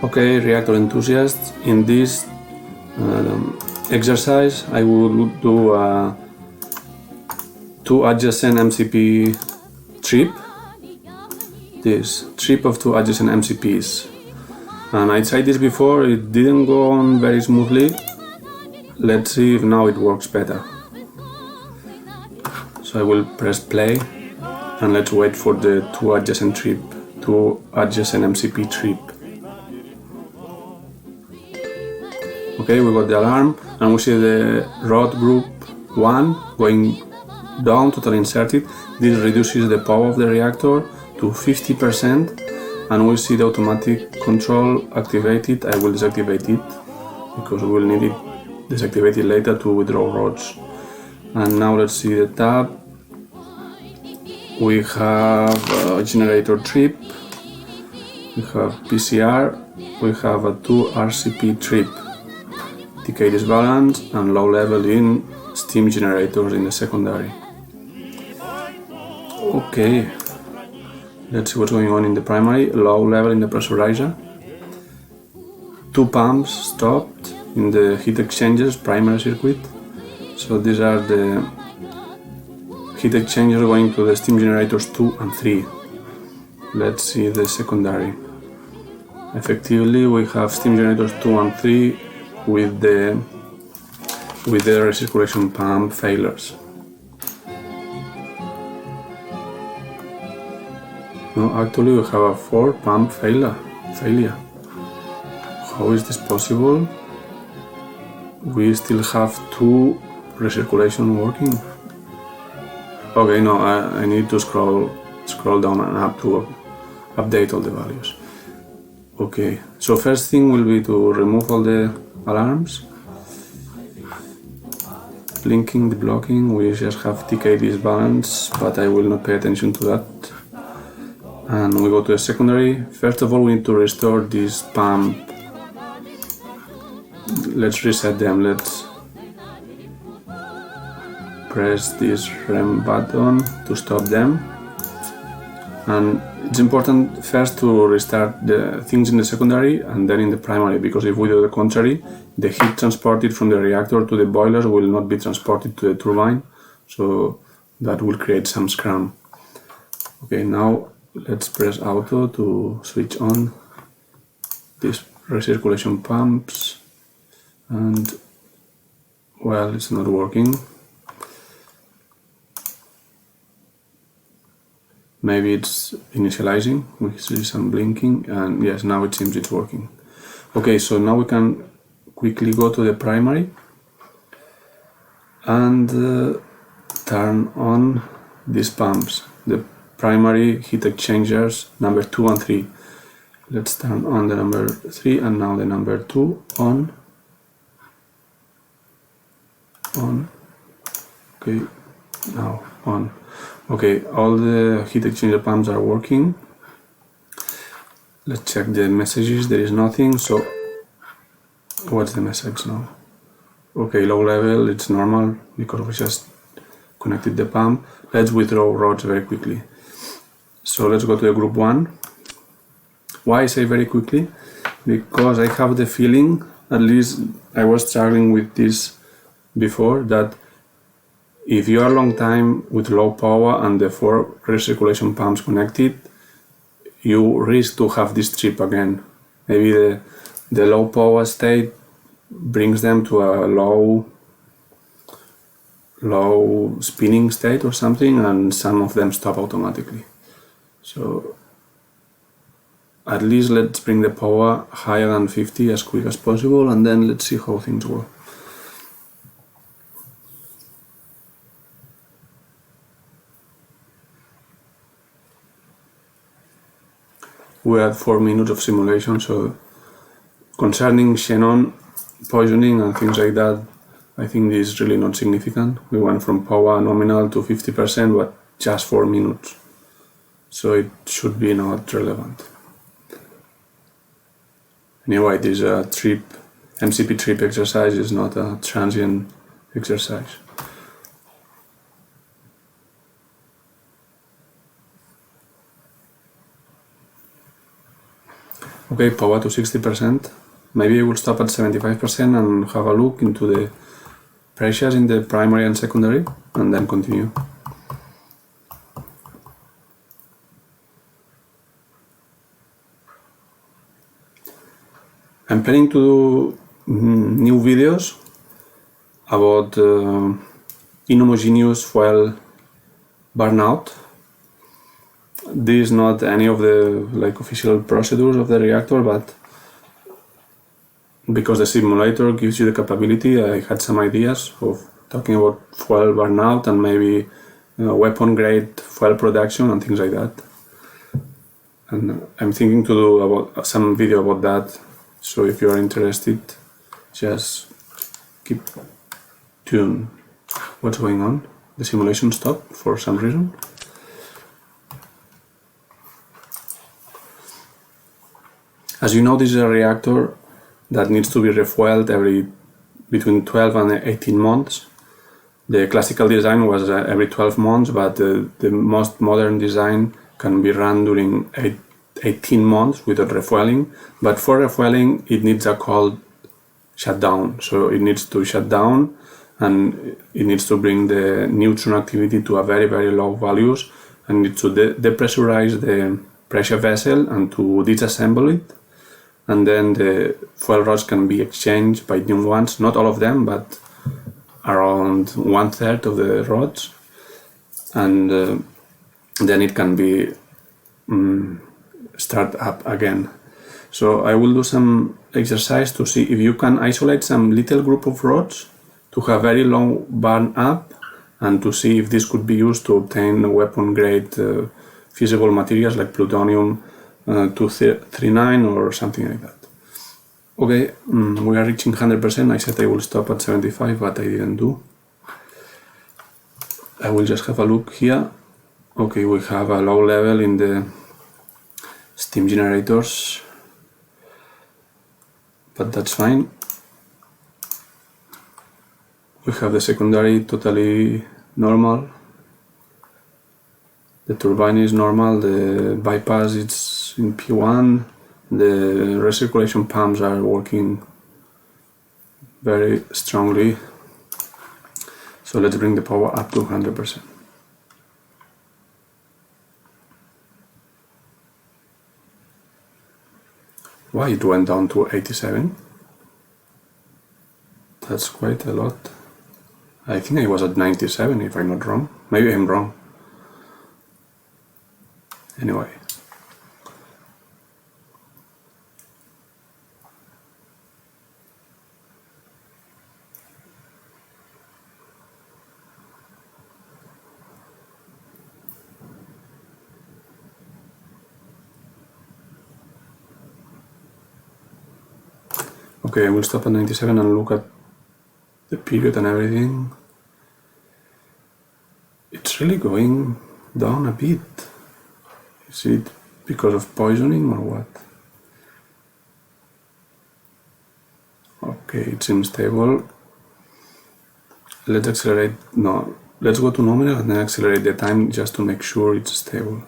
Okay, reactor enthusiasts, in this exercise I will do a 2 adjacent MCP trip, this trip of 2 adjacent MCPs. And I tried this before, it didn't go on very smoothly. Let's see if now it works better. So I will press play and let's wait for the 2 adjacent MCP trip. Okay, we got the alarm and we see the rod group 1 going down, totally inserted. This reduces the power of the reactor to 50% and we see the automatic control activated. I will deactivate it because we will need it deactivated later to withdraw rods. And now let's see the tab. We have a generator trip, we have PCR, we have a 2 RCP trip, decay disbalance and low level in steam generators in the secondary. Okay, let's see what's going on in the primary. Low level in the pressurizer, 2 pumps stopped in the heat exchangers primary circuit. So these are the heat exchangers going to the steam generators 2 and 3. Let's see the secondary. Effectively we have steam generators 2 and 3 with the recirculation pump failures. No, actually we have a 4 pump failure. How is this possible? We still have 2 recirculation working. Okay, no, I need to scroll down and up to update all the values. Okay, so first thing will be to remove all the alarms. Blinking, deblocking, we just have decay disbalance, but I will not pay attention to that. And we go to the secondary. First of all, we need to restore this pump. Let's reset them. Let's press this REM button to stop them. And it's important first to restart the things in the secondary and then in the primary, because if we do the contrary, the heat transported from the reactor to the boilers will not be transported to the turbine, so that will create some scrum. Okay, now let's press auto to switch on these recirculation pumps, and well, it's not working. Maybe it's initializing, we see some blinking, and yes, now it seems it's working. Okay, so now we can quickly go to the primary and turn on these pumps, the primary heat exchangers number 2 and 3. Let's turn on the number 3 and now the number 2 on. Okay, now on. Okay, all the heat exchanger pumps are working. Let's check the messages. There is nothing, so what's the message now? Okay, low level, it's normal because we just connected the pump. Let's withdraw rods very quickly. So let's go to the group 1. Why I say very quickly? Because I have the feeling, at least I was struggling with this before, that if you are a long time with low power and the 4 recirculation pumps connected, you risk to have this trip again. Maybe the low power state brings them to a low spinning state or something, and some of them stop automatically. So at least let's bring the power higher than 50 as quick as possible, and then let's see how things work. We had 4 minutes of simulation, so concerning xenon poisoning and things like that, I think this is really not significant. We went from power nominal to 50%, but just 4 minutes, so it should be not relevant. Anyway, this MCP trip exercise is not a transient exercise. Okay, power to 60%. Maybe I will stop at 75% and have a look into the pressures in the primary and secondary, and then continue. I'm planning to do new videos about inhomogeneous fuel burnout. This is not any of the official procedures of the reactor, but because the simulator gives you the capability, I had some ideas of talking about fuel burnout and maybe weapon grade fuel production and things like that. And I'm thinking to do some video about that. So if you are interested, just keep tuned. What's going on? The simulation stopped for some reason. As you know, this is a reactor that needs to be refueled between 12 and 18 months. The classical design was every 12 months, but the most modern design can be run during 18 months without refueling. But for refueling, it needs a cold shutdown. So it needs to shut down and it needs to bring the neutron activity to a very, very low values, and needs to depressurize the pressure vessel and to disassemble it. And then the fuel rods can be exchanged by new ones, not all of them, but around 1/3 of the rods. And then it can be start up again. So I will do some exercise to see if you can isolate some little group of rods to have very low burn up, and to see if this could be used to obtain weapon grade feasible materials like plutonium 239 or something like that. Okay, we are reaching 100%. I said I will stop at 75, but I didn't do. I will just have a look here. Okay, we have a low level in the steam generators, but that's fine. We have the secondary totally normal. The turbine is normal, the bypass is in P1, the recirculation pumps are working very strongly. So let's bring the power up to 100%. Why it went down to 87? That's quite a lot. I think I was at 97 if I'm not wrong. Maybe I'm wrong. Anyway. Okay, I will stop at 97 and look at the period and everything. It's really going down a bit. Is it because of poisoning or what? Okay, it seems stable. Let's accelerate. No, let's go to nominal and then accelerate the time just to make sure it's stable.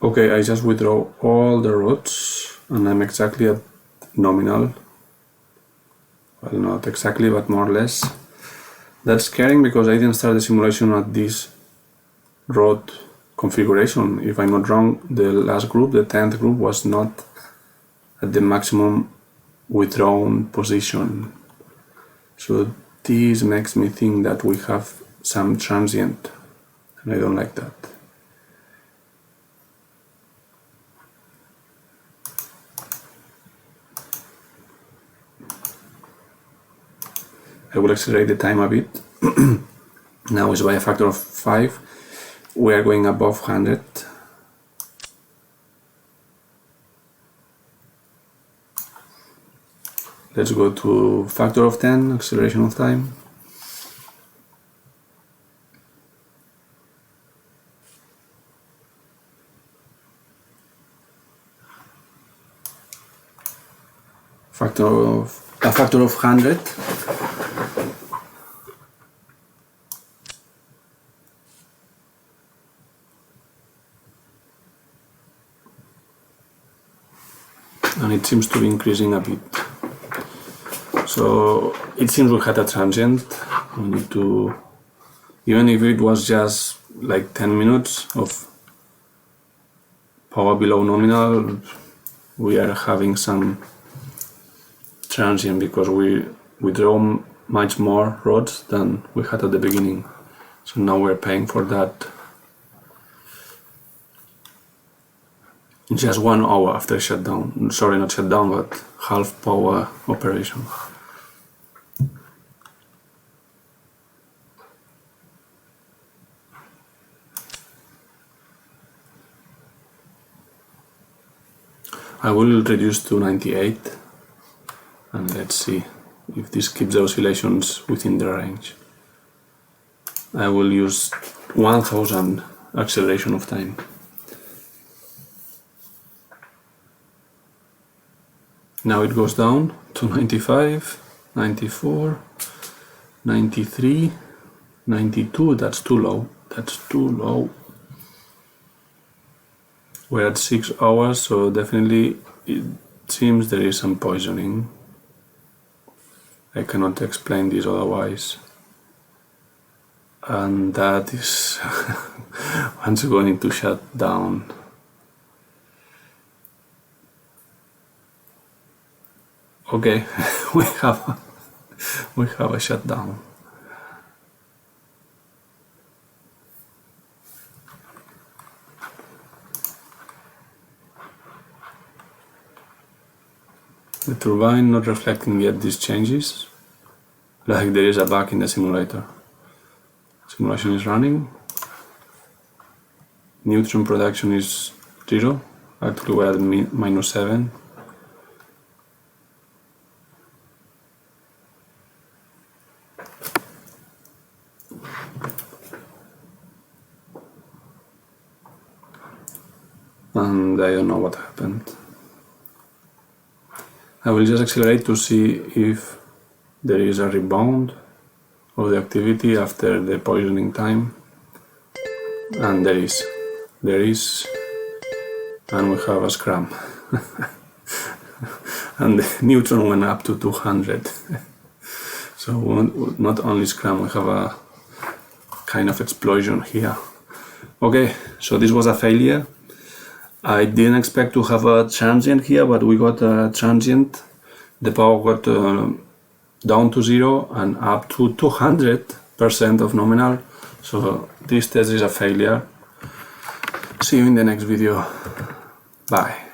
Okay, I just withdraw all the rods and I'm exactly at nominal. Well, not exactly, but more or less. That's scaring because I didn't start the simulation at this rod configuration. If I'm not wrong, the last group, the 10th group, was not at the maximum withdrawn position. So this makes me think that we have some transient, and I don't like that. I will accelerate the time a bit. Now it's by a factor of 5. We are going above 100. Let's go to factor of 10, acceleration of time. factor of 100. And it seems to be increasing a bit. So it seems we had a transient. We need to, even if it was just like 10 minutes of power below nominal, we are having some transient because we draw much more rods than we had at the beginning. So now we're paying for that. Just 1 hour after shutdown. Sorry, not shutdown, but half power operation. I will reduce to 98 and let's see if this keeps the oscillations within the range. I will use 1000 acceleration of time. Now it goes down to 95, 94, 93, 92, that's too low, that's too low. We're at 6 hours, so definitely it seems there is some poisoning. I cannot explain this otherwise. And that is once going to shut down. Okay, we have a shutdown. The turbine not reflecting yet these changes, like there is a bug in the simulator. Simulation is running. Neutron production is 0. Actually we're at -7. And I don't know what happened. I will just accelerate to see if there is a rebound of the activity after the poisoning time. And there is, and we have a scrum. And the neutron went up to 200. So not only scrum, we have a kind of explosion here. Okay, so this was a failure. I didn't expect to have a transient here, but we got a transient. The power got down to 0 and up to 200% of nominal. So this test is a failure. See you in the next video. Bye.